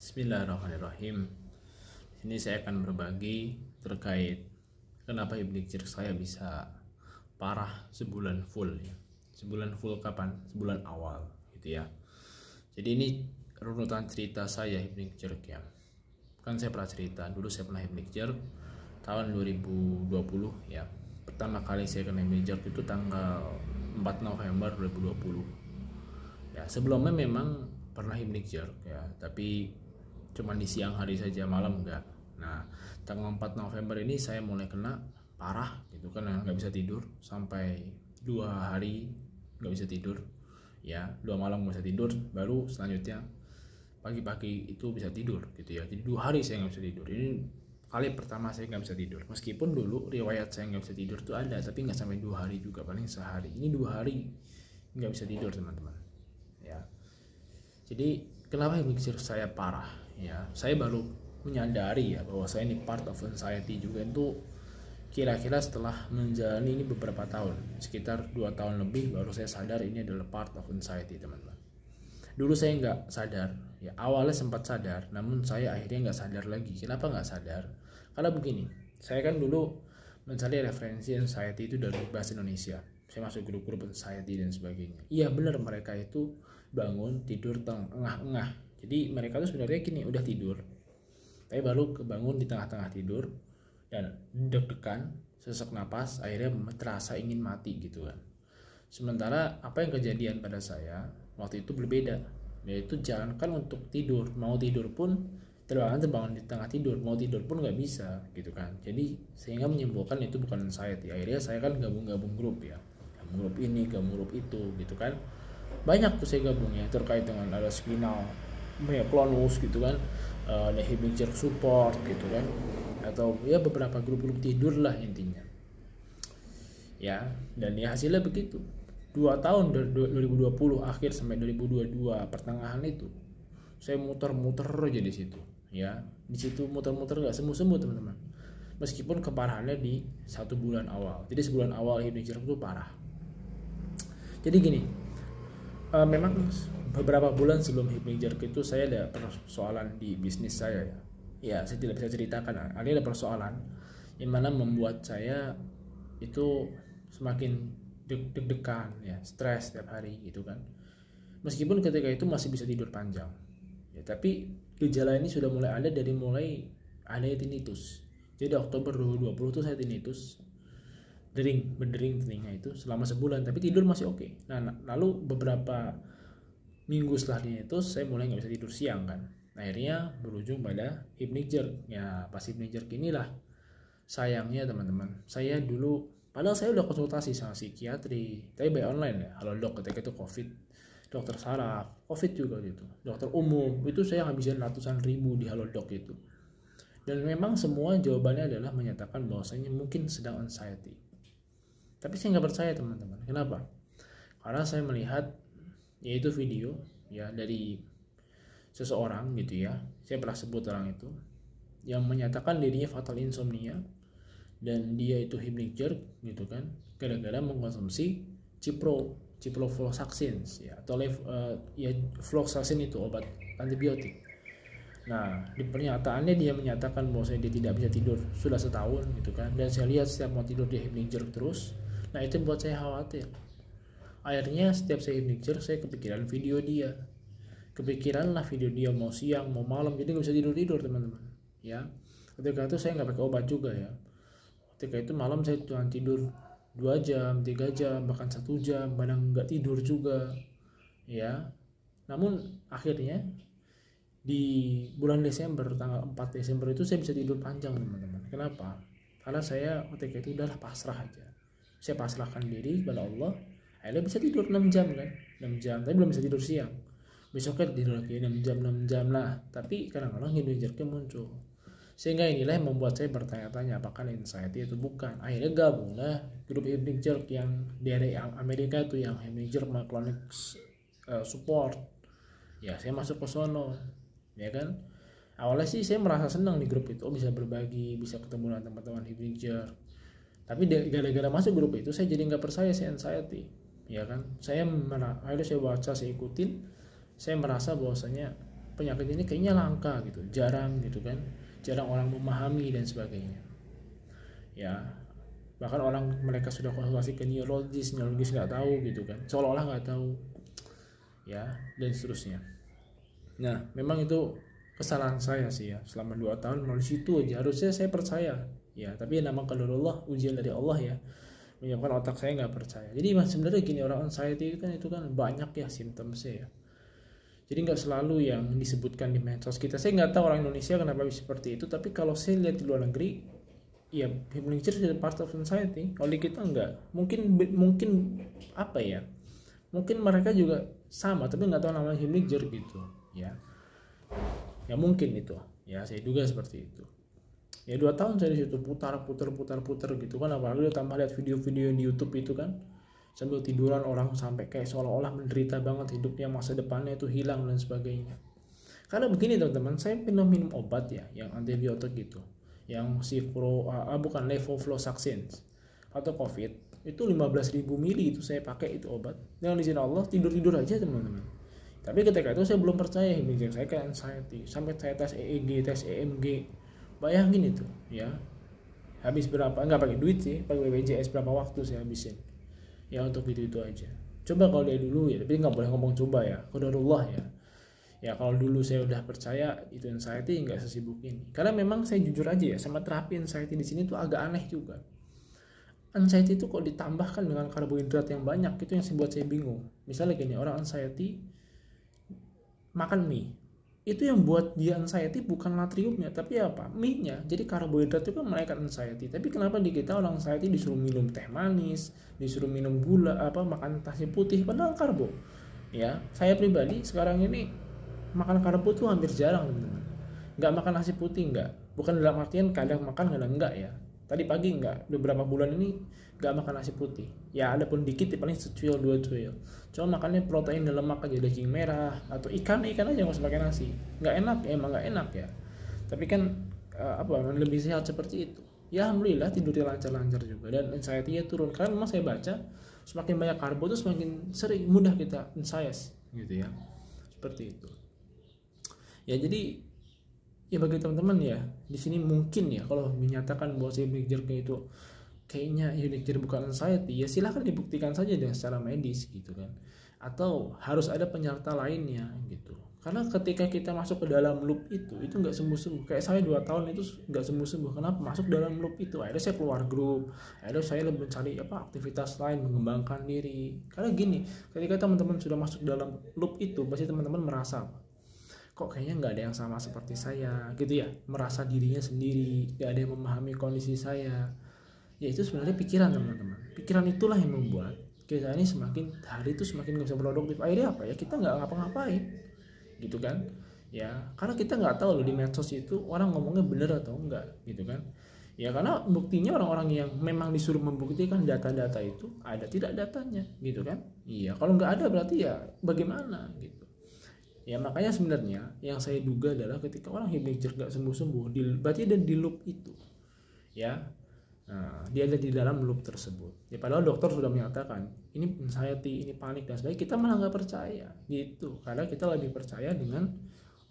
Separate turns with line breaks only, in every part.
Bismillahirrahmanirrahim. Ini saya akan berbagi terkait kenapa hypnic saya bisa parah sebulan full ya. Sebulan full kapan? Sebulan awal gitu ya. Jadi ini runutan cerita saya hypnic ya. Kan saya pernah cerita dulu saya pernah hypnic tahun 2020 ya. Pertama kali saya kena hypnic itu tanggal 4 November 2020. Ya, sebelumnya memang pernah hypnic ya, tapi cuman di siang hari saja, malam enggak. Nah, tanggal 4 November ini saya mulai kena parah gitu kan, nggak bisa tidur sampai 2 hari nggak bisa tidur ya, 2 malam nggak bisa tidur, baru selanjutnya pagi-pagi itu bisa tidur gitu ya. Jadi 2 hari saya nggak bisa tidur. Ini kali pertama saya nggak bisa tidur, meskipun dulu riwayat saya nggak bisa tidur itu ada, tapi nggak sampai 2 hari juga, paling sehari. Ini 2 hari nggak bisa tidur teman-teman ya. Jadi kenapa hypnic saya parah ya, saya baru menyadari ya bahwa saya ini part of anxiety juga itu kira-kira setelah menjalani ini beberapa tahun, sekitar 2 tahun lebih, baru saya sadar ini adalah part of anxiety teman-teman. Dulu saya nggak sadar ya, awalnya sempat sadar, namun saya akhirnya nggak sadar lagi. Kenapa nggak sadar? Karena begini, saya kan dulu mencari referensi anxiety itu dari bahasa Indonesia, saya masuk grup-grup anxiety dan sebagainya. Iya benar, mereka itu bangun tidur tengah-tengah. Jadi mereka tuh sebenarnya gini, udah tidur tapi baru kebangun di tengah-tengah tidur dan deg-degan, sesak napas, akhirnya terasa ingin mati gitu kan. Sementara apa yang kejadian pada saya waktu itu berbeda, yaitu jangankan untuk tidur, mau tidur pun terbangun di tengah tidur, mau tidur pun nggak bisa gitu kan. Jadi sehingga menyimpulkan itu bukan anxiety. Akhirnya saya kan gabung grup ya, gabung grup ini, gabung grup itu gitu kan. Banyak tuh saya gabungnya terkait dengan ada spinal myoclonus gitu kan, ada hypnic support gitu kan, atau ya beberapa grup-grup tidur lah intinya ya. Dan ya hasilnya begitu, 2 tahun dari 2020 akhir sampai 2022 pertengahan itu saya muter-muter aja di situ ya. Di situ muter-muter gak sembuh-sembuh teman-teman, meskipun keparahannya di 1 bulan awal. Jadi sebulan awal hypnic itu parah. Jadi gini, memang beberapa bulan sebelum hypnic itu saya ada persoalan di bisnis saya ya. Ya, saya tidak bisa ceritakan. Ada persoalan yang mana membuat saya itu semakin deg-degan ya, stres setiap hari gitu kan. Meskipun ketika itu masih bisa tidur panjang. Ya, tapi gejala ini sudah mulai ada dari mulai ada tinnitus. Jadi Oktober 2020 tuh saya tinnitus, berdering telinga itu selama sebulan, tapi tidur masih oke. Nah, lalu beberapa minggu setelahnya itu saya mulai nggak bisa tidur siang kan. Akhirnya berujung pada hypnic ya. Pas hypnic inilah sayangnya teman-teman, saya dulu padahal saya udah konsultasi sama psikiatri, tapi by online ya. Halodoc ketika itu covid, dokter saraf covid juga gitu, dokter umum itu saya habisin ratusan ribu di Halodoc itu. Dan memang semua jawabannya adalah menyatakan bahwasanya mungkin sedang anxiety. Tapi saya nggak percaya teman-teman. Kenapa? Karena saya melihat yaitu video ya dari seseorang gitu ya, saya pernah sebut orang itu, yang menyatakan dirinya fatal insomnia dan dia itu hypnic gitu kan, gara-gara mengkonsumsi ciprofloxacin ya, atau ya fluoxacin itu obat antibiotik. Nah, di pernyataannya dia menyatakan bahwa dia tidak bisa tidur sudah setahun gitu kan, dan saya lihat setiap mau tidur dia hypnic terus. Nah, itu membuat saya khawatir. Akhirnya setiap saya hypnic saya kepikiran video dia, kepikiranlah video dia mau siang mau malam, jadi nggak bisa tidur teman-teman ya. Ketika itu saya nggak pakai obat juga ya. Ketika itu malam saya cuma tidur 2 jam 3 jam bahkan 1 jam, kadang nggak tidur juga ya. Namun akhirnya di bulan Desember, tanggal 4 Desember itu saya bisa tidur panjang teman-teman. Kenapa? Karena saya ketika itu udahlah pasrah aja, saya pasrahkan diri kepada Allah. Akhirnya bisa tidur 6 jam kan, 6 jam, tapi belum bisa tidur siang. Besoknya tidur lagi 6 jam lah, tapi kadang-kadang hypnic muncul. Sehingga inilah yang membuat saya bertanya-tanya apakah anxiety itu bukan. Akhirnya gabunglah grup hypnic yang dari Amerika itu, yang hypnic myoclonus support ya. Saya masuk ke sono ya kan. Awalnya sih saya merasa senang di grup itu, bisa berbagi, bisa ketemu dengan teman-teman hypnic. Tapi gara-gara masuk grup itu saya jadi nggak percaya saya anxiety ya kan. Akhirnya saya baca, saya ikutin, saya merasa bahwasanya penyakit ini kayaknya langka gitu, jarang gitu kan, jarang orang memahami dan sebagainya. Ya, bahkan mereka sudah konsultasi ke neurologis nggak tahu gitu kan, seolah-olah nggak tahu, ya, dan seterusnya. Nah, memang itu kesalahan saya sih ya, selama 2 tahun melalui situ aja harusnya saya percaya, ya, tapi nama qadarullah, ujian dari Allah ya, menyebabkan otak saya nggak percaya. Jadi sebenarnya gini, orang anxiety itu kan banyak ya simptomnya ya. Jadi nggak selalu yang disebutkan di medsos kita. Saya nggak tahu orang Indonesia kenapa bisa seperti itu, tapi kalau saya lihat di luar negeri, ya hypnotic is part of anxiety. Kalau di kita nggak, mungkin apa ya? Mungkin mereka juga sama, tapi nggak tahu namanya hypnotic gitu, ya. Ya mungkin itu, ya saya duga seperti itu. Ya 2 tahun saya di situ putar gitu kan, apalagi tambah lihat video-video di YouTube itu kan, sambil tiduran orang sampai kayak seolah-olah menderita banget hidupnya, masa depannya itu hilang dan sebagainya. Karena begini teman-teman, saya pernah minum obat ya yang antibiotik gitu, yang bukan levofloxacin atau COVID itu 15.000 mili itu saya pakai itu obat. Dengan izin Allah tidur aja teman-teman. Tapi ketika itu saya belum percaya, saya kayak anxiety, sampai saya tes EEG, tes EMG. Bayangin itu ya, habis berapa, nggak pakai duit sih, pakai BPJS berapa waktu saya habisin ya untuk itu aja. Coba kalau dari dulu ya, tapi nggak boleh ngomong coba ya, qadarullah ya. Ya kalau dulu saya udah percaya itu anxiety, nggak sesibuk ini. Karena memang saya jujur aja ya, sama terapi anxiety di sini tuh agak aneh juga. Anxiety itu kok ditambahkan dengan karbohidrat yang banyak, itu yang buat saya bingung. Misalnya gini, orang anxiety makan mie, itu yang buat dia anxiety bukan natriumnya, tapi apa? Mie-nya. Jadi karbohidrat itu kan menaikkan anxiety. Tapi kenapa di kita orang anxiety disuruh minum teh manis, disuruh minum gula, makan nasi putih, padahal karbo. Ya, saya pribadi sekarang ini makan karbo tuh hampir jarang, teman-teman. Nggak makan nasi putih, nggak. Bukan dalam artian kadang makan, kadang enggak ya. Tadi pagi enggak, beberapa bulan ini enggak makan nasi putih. Ya ada pun dikit, ya paling secuil 2 cuil. Cuma makannya protein dan lemak aja, daging merah atau ikan aja nggak usah pakai nasi. Nggak enak ya, emang nggak enak ya. Tapi kan lebih sehat seperti itu. Ya alhamdulillah tidurnya lancar-lancar juga dan anxiety-nya turun. Karena memang saya baca semakin banyak karbo itu semakin sering mudah kita anxious gitu ya. Seperti itu. Ya jadi ya bagi teman-teman ya, di sini mungkin ya kalau menyatakan bahwa si hypnotic jerk itu kayaknya hypnotic jerk bukan anxiety, ya silahkan dibuktikan saja dengan secara medis gitu kan, atau harus ada penyerta lainnya gitu. Karena ketika kita masuk ke dalam loop itu nggak sembuh-sembuh. Kayak saya 2 tahun itu nggak sembuh-sembuh. Kenapa? Masuk dalam loop itu. Akhirnya saya keluar grup, akhirnya saya lebih mencari aktivitas lain, mengembangkan diri. Karena gini, ketika teman-teman sudah masuk dalam loop itu, pasti teman-teman merasa kok kayaknya nggak ada yang sama seperti saya gitu ya, merasa dirinya sendiri, nggak ada yang memahami kondisi saya. Ya itu sebenarnya pikiran teman-teman, pikiran itulah yang membuat kita ini semakin hari itu semakin nggak bisa produktif. Akhirnya apa ya, kita nggak ngapa-ngapain gitu kan ya, karena kita nggak tahu loh di medsos itu orang ngomongnya bener atau enggak gitu kan ya. Karena buktinya orang-orang yang memang disuruh membuktikan data-data itu ada tidak datanya gitu kan. Iya, kalau nggak ada berarti ya bagaimana gitu. Ya makanya sebenarnya yang saya duga adalah ketika orang hypnotic gak sembuh-sembuh, berarti ada di loop itu ya. Nah, dia ada di dalam loop tersebut ya, padahal dokter sudah menyatakan ini anxiety, ini panik dan sebagainya, kita malah nggak percaya gitu. Karena kita lebih percaya dengan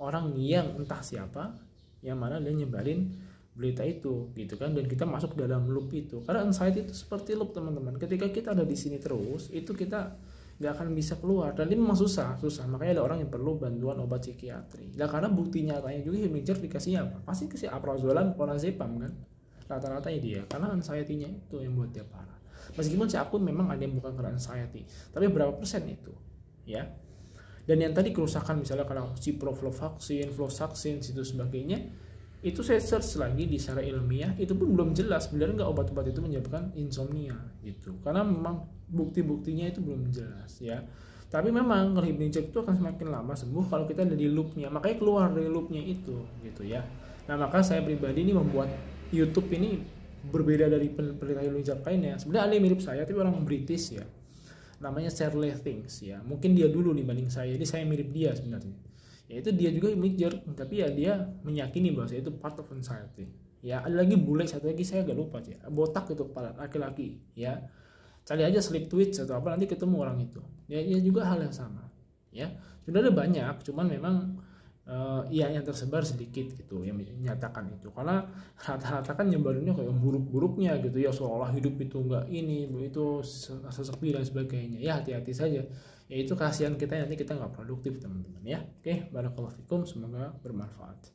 orang yang entah siapa, yang mana dia nyebarin berita itu gitu kan, dan kita masuk dalam loop itu. Karena anxiety itu seperti loop teman-teman, ketika kita ada di sini terus itu kita nggak akan bisa keluar, dan ini memang susah. Makanya ada orang yang perlu bantuan obat psikiatri. Nah karena bukti nyatanya juga hypnotic dikasih apa? Pasti kasih aprazolam, clonazepam kan, rata-ratanya dia, karena anxiety-nya itu yang buat dia parah. Meskipun saya akui memang ada yang bukan karena anxiety, tapi berapa persen itu ya. Dan yang tadi kerusakan misalnya karena ciprofloxacin, fluoxetine itu sebagainya, itu saya search lagi di secara ilmiah, itu pun belum jelas sebenarnya nggak obat-obat itu menyebabkan insomnia gitu, karena memang bukti-buktinya itu belum jelas ya. Tapi memang kalau hypnotic itu akan semakin lama sembuh kalau kita ada di loopnya, makanya keluar dari loopnya itu gitu ya. Nah maka saya pribadi ini membuat YouTube ini berbeda dari penelitian hypnotic lainnya. Sebenarnya ada yang mirip saya tapi orang British ya, namanya Shirley Things ya, mungkin dia dulu dibanding saya, jadi saya mirip dia sebenarnya. Yaitu dia juga hypnotic, tapi ya dia meyakini bahwa itu part of anxiety. Ya ada lagi bule satu lagi, saya agak lupa sih, botak itu kepala, laki-laki ya. Cari aja sleep twitch atau apa, nanti ketemu orang itu. Ya juga hal yang sama. Ya sebenarnya banyak, cuman memang iya yang tersebar sedikit gitu yang menyatakan itu, karena rata-rata kan nyebarinnya kayak buruk-buruknya gitu ya, seolah hidup itu enggak ini itu sesepi dan sebagainya. Ya hati-hati saja, ya itu kasihan kita, nanti kita nggak produktif teman-teman ya. Oke, barakallahu fikum, semoga bermanfaat.